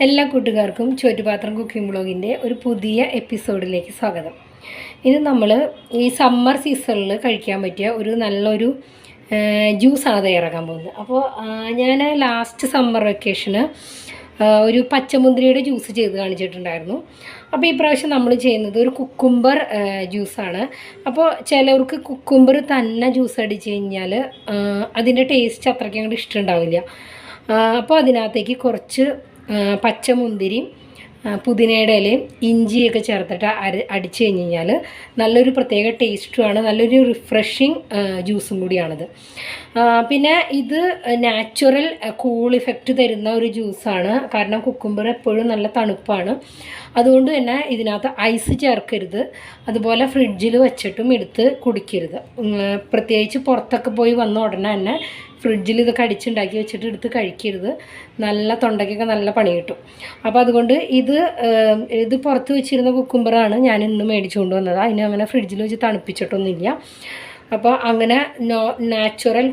എല്ലാ കൂട്ടുകാർക്കും ചോറ്റുപാത്രം കുക്കിംഗ് വ്ളോഗിൻ്റെ ഒരു പുതിയ എപ്പിസോഡിലേക്ക് സ്വാഗതം. ഇത് നമ്മൾ ഈ സമ്മർ സീസണിൽ കഴിക്കാൻ പറ്റിയ ഒരു നല്ലൊരു ജ്യൂസാണ് തയ്യാറാക്കാൻ പോകുന്നത്. അപ്പോൾ ഞാൻ ലാസ്റ്റ് സമ്മർ വെക്കേഷന് ഒരു പച്ചമുന്തിരിയുടെ ജ്യൂസ് ചെയ്ത് കാണിച്ചിട്ടുണ്ടായിരുന്നു. അപ്പോൾ ഈ പ്രാവശ്യം നമ്മൾ ചെയ്യുന്നത് ഒരു കുക്കുംബർ ജ്യൂസാണ്. അപ്പോൾ ചിലവർക്ക് കുക്കുംബർ തന്നെ ജ്യൂസ് അടിച്ച് കഴിഞ്ഞാൽ അതിൻ്റെ ടേസ്റ്റ് അത്രയ്ക്ക് അങ്ങോട്ട് ഇഷ്ടമുണ്ടാവില്ല. അപ്പോൾ അതിനകത്തേക്ക് കുറച്ച് പച്ചമുന്തിരി, പുതിനയുടെ ഇലയും ഇഞ്ചിയൊക്കെ ചേർത്തിട്ട് അടിച്ചു കഴിഞ്ഞ് കഴിഞ്ഞാൽ നല്ലൊരു പ്രത്യേക ടേസ്റ്റുമാണ്, നല്ലൊരു റിഫ്രഷിങ് ജ്യൂസും കൂടിയാണിത്. പിന്നെ ഇത് നാച്ചുറൽ കൂൾ ഇഫക്റ്റ് തരുന്ന ഒരു ജ്യൂസാണ്. കാരണം കുക്കുംബർ എപ്പോഴും നല്ല തണുപ്പാണ്. അതുകൊണ്ട് തന്നെ ഇതിനകത്ത് ഐസ് ചേർക്കരുത്. അതുപോലെ ഫ്രിഡ്ജിൽ വെച്ചിട്ടും എടുത്ത് കുടിക്കരുത്. പ്രത്യേകിച്ച് പുറത്തൊക്കെ പോയി വന്ന ഉടനെ തന്നെ ഫ്രിഡ്ജിൽ ഇതൊക്കെ അടിച്ചുണ്ടാക്കി വെച്ചിട്ട് എടുത്ത് കഴിക്കരുത്. നല്ല തൊണ്ടയ്ക്കൊക്കെ നല്ല പണി കിട്ടും. അപ്പോൾ അതുകൊണ്ട് ഇത് പുറത്ത് വെച്ചിരുന്ന കുക്കുംബറാണ് ഞാൻ ഇന്ന് മേടിച്ചുകൊണ്ട് വന്നത്. അതിന് അങ്ങനെ ഫ്രിഡ്ജിൽ വെച്ച് തണുപ്പിച്ചിട്ടൊന്നുമില്ല. അപ്പോൾ അങ്ങനെ നാച്ചുറൽ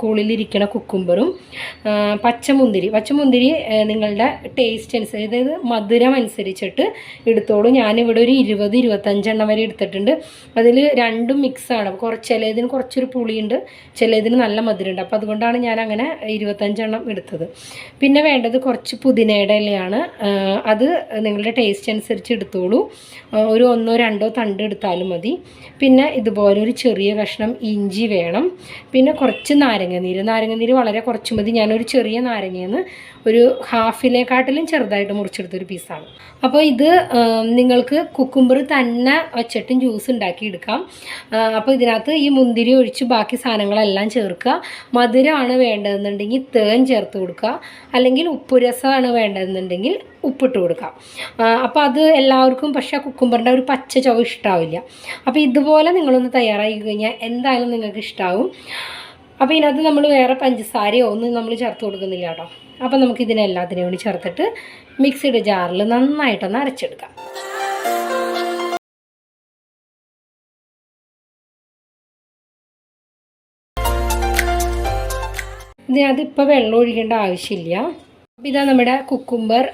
കൂളിലിരിക്കണ കുക്കുംബറും പച്ചമുന്തിരി നിങ്ങളുടെ ടേസ്റ്റ് അനുസരിച്ച്, അതായത് മധുരം അനുസരിച്ചിട്ട് എടുത്തോളൂ. ഞാനിവിടെ ഒരു 20-25 എണ്ണം വരെ എടുത്തിട്ടുണ്ട്. അതിൽ രണ്ടും മിക്സാണ്. ചിലതിന് കുറച്ചൊരു പുളിയുണ്ട്, ചിലതിന് നല്ല മധുരമുണ്ട്. അപ്പോൾ അതുകൊണ്ടാണ് ഞാൻ അങ്ങനെ 25 എണ്ണം എടുത്തത്. പിന്നെ വേണ്ടത് കുറച്ച് പുതിനയുടെ ഇലയാണ്. അത് നിങ്ങളുടെ ടേസ്റ്റ് അനുസരിച്ച് എടുത്തോളൂ. ഒരു 1-2 തണ്ട് എടുത്താലും മതി. പിന്നെ ഇതുപോലെ ഒരു ചെറിയ കഷ്ണം ഇഞ്ചി വേണം. പിന്നെ കുറച്ച് നാരങ്ങനീര് വളരെ കുറച്ച് മതി. ഞാനൊരു ചെറിയ നാരങ്ങയെന്ന് ഒരു ഹാഫിനെക്കാട്ടിലും ചെറുതായിട്ട് മുറിച്ചെടുത്തൊരു പീസാണ്. അപ്പോൾ ഇത് നിങ്ങൾക്ക് കുക്കുംബർ തന്നെ വച്ചിട്ടും ജ്യൂസ് ഉണ്ടാക്കി എടുക്കാം. അപ്പോൾ ഇതിനകത്ത് ഈ മുന്തിരി ഒഴിച്ച് ബാക്കി സാധനങ്ങളെല്ലാം ചേർക്കുക. മധുരമാണ് വേണ്ടതെന്നുണ്ടെങ്കിൽ തേൻ ചേർത്ത് കൊടുക്കുക, അല്ലെങ്കിൽ ഉപ്പുരസമാണ് വേണ്ടതെന്നുണ്ടെങ്കിൽ ഉപ്പിട്ട് കൊടുക്കാം. അപ്പോൾ അത് എല്ലാവർക്കും പക്ഷേ കുക്കുംബറിൻ്റെ ഒരു പച്ച ചുവ ഇഷ്ടാവില്ല. അപ്പോൾ ഇതുപോലെ നിങ്ങളൊന്ന് തയ്യാറാക്കി കഴിഞ്ഞാൽ എന്തായാലും നിങ്ങൾക്ക് ഇഷ്ടാവും. അപ്പോൾ ഇതിനകത്ത് നമ്മൾ വേറെ പഞ്ചസാരയോ ഒന്നും നമ്മൾ ചേർത്ത് കൊടുക്കുന്നില്ല കേട്ടോ. അപ്പോൾ നമുക്ക് ഇതിനെല്ലാത്തിനെയും കൂടി ചേർത്തിട്ട് മിക്സിയുടെ ജാറിൽ നന്നായിട്ടൊന്ന് അരച്ചെടുക്കാം. ഇതിനകത്ത് ഇപ്പോൾ വെള്ളം ഒഴിക്കേണ്ട ആവശ്യമില്ല. അപ്പോൾ ഇതാ നമ്മുടെ കുക്കുംബർ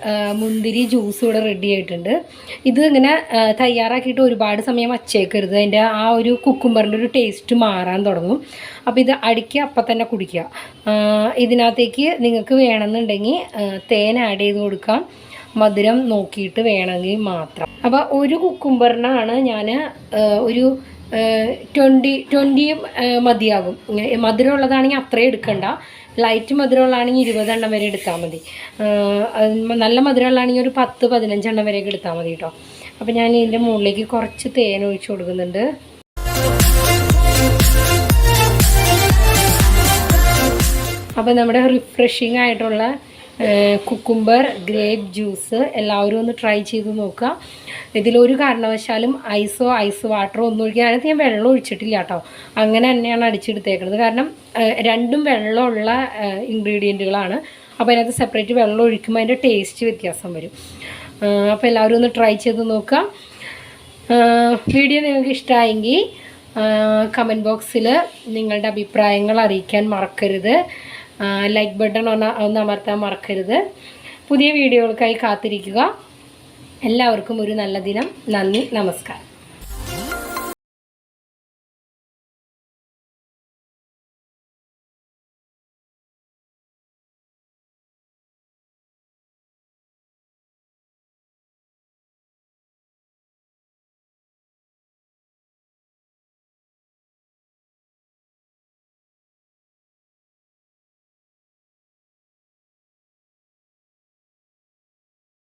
മുന്തിരി ജ്യൂസ് ഇവിടെ റെഡി ആയിട്ടുണ്ട്. ഇത് ഇങ്ങനെ തയ്യാറാക്കിയിട്ട് ഒരുപാട് സമയം വച്ചേക്കരുത്. അതിൻ്റെ ആ ഒരു കുക്കുംബറിൻ്റെ ഒരു ടേസ്റ്റ് മാറാൻ തുടങ്ങും. അപ്പോൾ ഇത് അടിക്കുക, അപ്പം തന്നെ കുടിക്കുക. ഇതിനകത്തേക്ക് നിങ്ങൾക്ക് വേണമെന്നുണ്ടെങ്കിൽ തേൻ ആഡ് ചെയ്ത് കൊടുക്കാം, മധുരം നോക്കിയിട്ട് വേണമെങ്കിൽ മാത്രം. അപ്പോൾ ഒരു കുക്കുംബറിനാണ് ഞാൻ ഒരു 20 മതിയാകും. മധുരമുള്ളതാണെങ്കിൽ അത്രയും എടുക്കണ്ട. ലൈറ്റ് മധുരമുള്ളതാണെങ്കിൽ 20 എണ്ണം വരെ എടുത്താൽ മതി. നല്ല മധുരമുള്ളതാണെങ്കിൽ ഒരു 10-15 എണ്ണം വരെയൊക്കെ എടുത്താൽ മതി കേട്ടോ. അപ്പോൾ ഞാൻ ഇതിൻ്റെ മുകളിലേക്ക് കുറച്ച് തേൻ ഒഴിച്ച് കൊടുക്കുന്നുണ്ട്. അപ്പോൾ നമ്മുടെ റിഫ്രഷിങ് ആയിട്ടുള്ള കുക്കുംബർ ഗ്രേപ്പ് ജ്യൂസ് എല്ലാവരും ഒന്ന് ട്രൈ ചെയ്ത് നോക്കുക. ഇതിലൊരു കാരണവശാലും ഐസ് വാട്ടറോ ഒന്നും ഒഴിക്കുക. അതിനകത്ത് ഞാൻ വെള്ളം ഒഴിച്ചിട്ടില്ല കേട്ടോ. അങ്ങനെ തന്നെയാണ് അടിച്ചെടുത്തേക്കുന്നത്. കാരണം രണ്ടും വെള്ളമുള്ള ഇൻഗ്രീഡിയൻറ്റുകളാണ്. അപ്പോൾ അതിനകത്ത് സെപ്പറേറ്റ് വെള്ളം ഒഴിക്കുമ്പോൾ അതിൻ്റെ ടേസ്റ്റ് വ്യത്യാസം വരും. അപ്പോൾ എല്ലാവരും ഒന്ന് ട്രൈ ചെയ്ത് നോക്കുക. വീഡിയോ നിങ്ങൾക്ക് ഇഷ്ടമായെങ്കിൽ കമൻറ്റ് ബോക്സിൽ നിങ്ങളുടെ അഭിപ്രായങ്ങൾ അറിയിക്കാൻ മറക്കരുത്. ലൈക്ക് ബട്ടൺ ഒന്ന് അമർത്താൻ മറക്കരുത്. പുതിയ വീഡിയോകൾക്കായി കാത്തിരിക്കുക. എല്ലാവർക്കും ഒരു നല്ല ദിനം. നന്ദി, നമസ്കാരം.